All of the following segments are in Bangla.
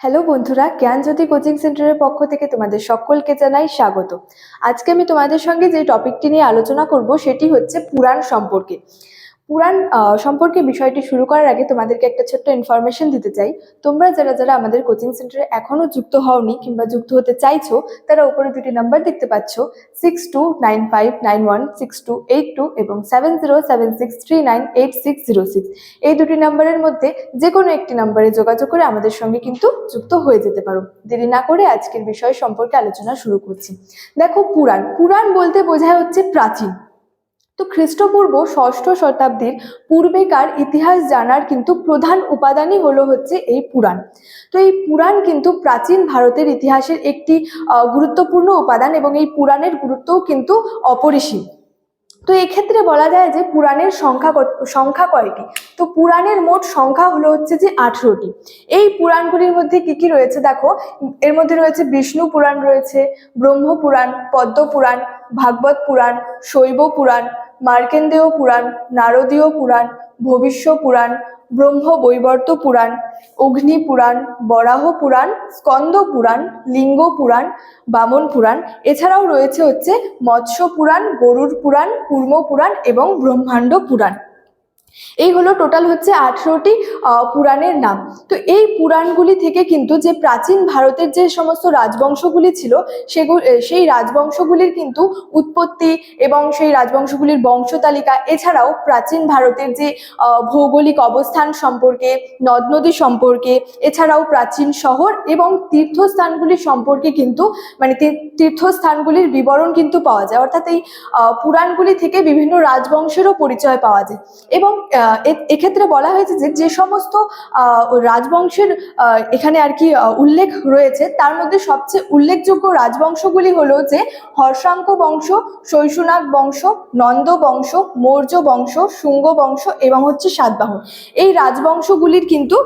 হ্যালো বন্ধুরা, জ্ঞানজ্যোতি কোচিং সেন্টারের পক্ষ থেকে তোমাদের সকলকে জানাই স্বাগত। আজকে আমি তোমাদের সঙ্গে যে টপিকটি নিয়ে আলোচনা করব সেটি হচ্ছে পুরাণ সম্পর্কে। পুরাণ সম্পর্কে বিষয়টি শুরু করার আগে তোমাদেরকে একটা ছোট্ট ইনফরমেশন দিতে চাই। তোমরা যারা যারা আমাদের কোচিং সেন্টারে এখনো যুক্ত হওনি কিংবা যুক্ত হতে চাইছো, তারা উপরে দুটি নাম্বার দেখতে পাচ্ছ, 6295916282 এবং 7076398606। এই দুটি নাম্বারের মধ্যে যে কোনো একটি নাম্বারে যোগাযোগ করে আমাদের সঙ্গে কিন্তু যুক্ত হয়ে যেতে পারো। দেরি না করে আজকের বিষয় সম্পর্কে আলোচনা শুরু করছি। দেখো, পুরাণ পুরাণ বলতে বোঝায় হচ্ছে প্রাচীন। তো খ্রিস্টপূর্ব ষষ্ঠ শতাব্দীর পূর্বেকার ইতিহাস জানার কিন্তু প্রধান উপাদানই হলো হচ্ছে এই পুরাণ। তো এই পুরাণ কিন্তু প্রাচীন ভারতের ইতিহাসের একটি গুরুত্বপূর্ণ উপাদান এবং এই পুরাণের গুরুত্বও কিন্তু অপরিসীম। তো এক্ষেত্রে বলা যায় যে পুরাণের সংখ্যা কয়টি? তো পুরাণের মোট সংখ্যা হলো হচ্ছে যে 18টি। এই পুরাণগুলির মধ্যে কি কি রয়েছে দেখো, এর মধ্যে রয়েছে বিষ্ণু পুরাণ, রয়েছে ব্রহ্ম পুরাণ, পদ্ম পুরাণ, ভাগবত পুরাণ, শৈব পুরাণ, মার্কেন্ডেয় পুরাণ, নারদীয় পুরাণ, ভবিষ্য পুরাণ, ব্রহ্ম বৈবর্ত পুরাণ, অগ্নি পুরাণ, বরাহ পুরাণ, স্কন্দ পুরাণ, লিঙ্গ পুরাণ, বামন পুরাণ। এছাড়াও রয়েছে হচ্ছে মৎস্য পুরাণ, গরুড় পুরাণ, কুর্ম পুরাণ এবং ব্রহ্মাণ্ড পুরাণ। এই হলো টোটাল হচ্ছে 18টি পুরাণের নাম। তো এই পুরাণগুলি থেকে কিন্তু যে প্রাচীন ভারতের যে সমস্ত রাজবংশগুলি ছিল সেই রাজবংশগুলির কিন্তু উৎপত্তি এবং সেই রাজবংশগুলির বংশতালিকা, এছাড়াও প্রাচীন ভারতের যে ভৌগোলিক অবস্থান সম্পর্কে, নদ নদী সম্পর্কে, এছাড়াও প্রাচীন শহর এবং তীর্থস্থানগুলি সম্পর্কে কিন্তু মানে তীর্থস্থানগুলির বিবরণ কিন্তু পাওয়া যায়। অর্থাৎ এই পুরাণগুলি থেকে বিভিন্ন রাজবংশেরও পরিচয় পাওয়া যায়। এবং এক্ষেত্রে বলা হয়েছে যে যে সমস্ত রাজবংশের এখানে আর কি উল্লেখ রয়েছে, তার মধ্যে সবচেয়ে উল্লেখযোগ্য রাজবংশগুলি হলো যে হর্ষাঙ্ক বংশ, শৈশুনাগ বংশ, নন্দ বংশ, মৌর্য বংশ, শুঙ্গ বংশ এবং হচ্ছে সাতবাহন। এই রাজবংশগুলির কিন্তু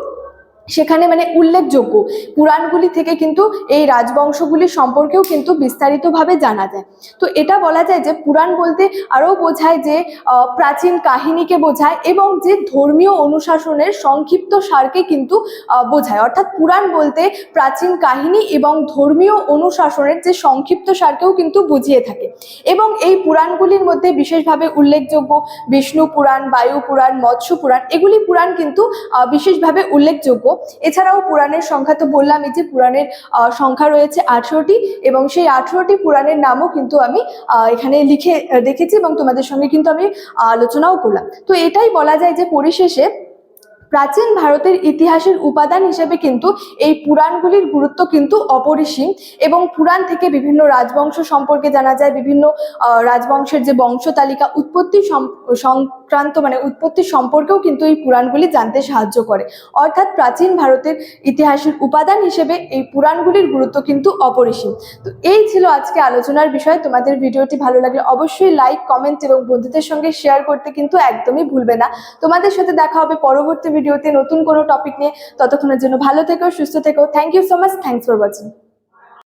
সেখানে মানে উল্লেখযোগ্য পুরাণগুলি থেকে কিন্তু এই রাজবংশগুলি সম্পর্কেও কিন্তু বিস্তারিতভাবে জানা যায়। তো এটা বলা যায় যে পুরাণ বলতে আরও বোঝায় যে প্রাচীন কাহিনীকে বোঝায় এবং যে ধর্মীয় অনুশাসনের সংক্ষিপ্ত সারকে কিন্তু বোঝায়। অর্থাৎ পুরাণ বলতে প্রাচীন কাহিনী এবং ধর্মীয় অনুশাসনের যে সংক্ষিপ্ত সারকেও কিন্তু বুঝিয়ে থাকে। এবং এই পুরাণগুলির মধ্যে বিশেষভাবে উল্লেখযোগ্য বিষ্ণু পুরাণ, বায়ু পুরাণ, মৎস্য পুরাণ, এগুলি পুরাণ কিন্তু বিশেষভাবে উল্লেখযোগ্য। এছাড়াও পুরাণের সংখ্যা তো বললামই যে পুরাণের সংখ্যা রয়েছে 18টি এবং সেই 18টি পুরাণের নামও কিন্তু আমি এখানে লিখে রেখেছি এবং তোমাদের সঙ্গে কিন্তু আমি আলোচনাও করলাম। তো এটাই বলা যায় যে পরিশেষে প্রাচীন ভারতের ইতিহাসের উপাদান হিসেবে কিন্তু এই পুরাণগুলির গুরুত্ব কিন্তু অপরিসীম। এবং পুরাণ থেকে বিভিন্ন রাজবংশ সম্পর্কে জানা যায়, বিভিন্ন রাজবংশের যে বংশতালিকা, উৎপত্তি সংক্রান্ত মানে উৎপত্তি সম্পর্কেও কিন্তু এই পুরাণগুলি জানতে সাহায্য করে। অর্থাৎ প্রাচীন ভারতের ইতিহাসের উপাদান হিসেবে এই পুরাণগুলির গুরুত্ব কিন্তু অপরিসীম। তো এই ছিল আজকে আলোচনার বিষয়। তোমাদের ভিডিওটি ভালো লাগলে অবশ্যই লাইক, কমেন্ট এবং বন্ধুদের সঙ্গে শেয়ার করতে কিন্তু একদমই ভুলবে না। তোমাদের সাথে দেখা হবে পরবর্তী ভিডিওতে নতুন কোনো টপিক নিয়ে। ততক্ষণের জন্য ভালো থেকো, সুস্থ থেকো। Thank you so much. Thanks for watching.